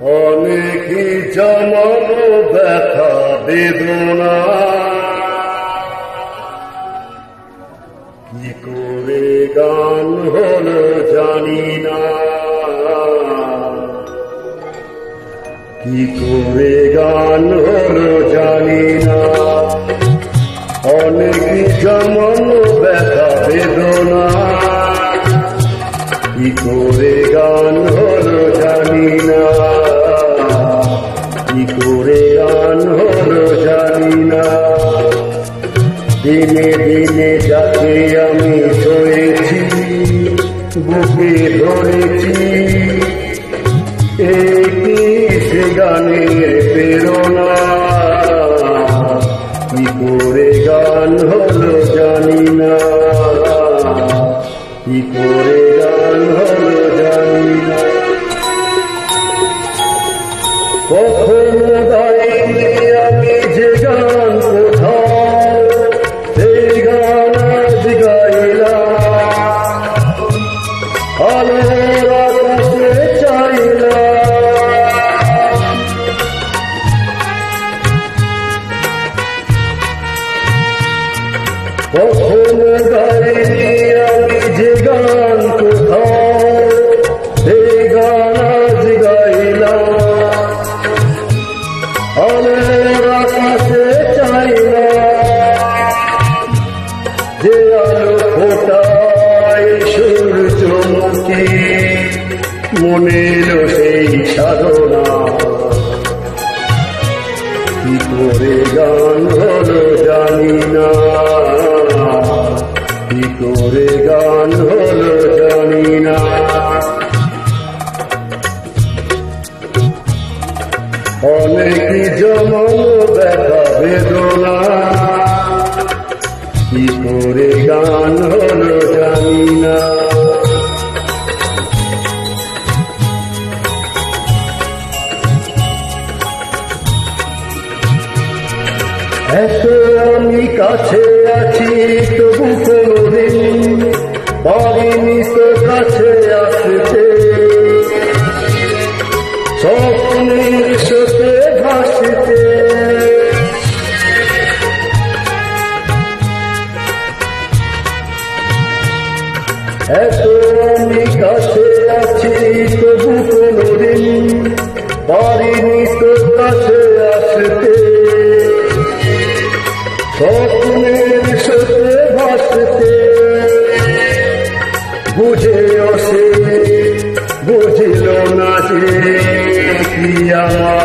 অনেকই জমন ব্যথা বেদনা কি করে গান হলো জানি না, কি করে গান হলো জানি না। অনেকই জমন ব্যথা বেদনা কি করে গান হলো জানি না, কি করে গান হলো জানি না। দিনে দিনে যাকে আমি শোয়েছি বুকে ধরেছি, একই সে গানের প্রেরণা কি করে গান হলো জানি না, কি করে গান হলো জানি না। কখনো গাইনি আমি যে গান কোথাও, সেই গান আজ গাইলাম। আলোর আকাশে চাইলাম, কখনো গাইনি আমি যে গান কোথাও, সেই গান আজ গাইলাম। আলোর আকাশে চাইলাম, যে আলো ফোটায় সূর্যমুখী মনে এলো সেই সাধনা কি করে গান হলো জানি না, কি করে গান হলো জানি না। অনেকই জমন ব্যথা বেদনা কি করে গান হলো জানি না। এত আমি কাছে আছি তবু কোনদিন পারিনি তো কাছে আসতে, স্বপ্নের সাথে ভাসতে। এত আমি কাছে আছি তবু কোনদিন পারিনি তো কাছে আসতে, স্বপ্নের সাথে ভাসতে। বুঝেও সে বুঝিল না যে কি আমার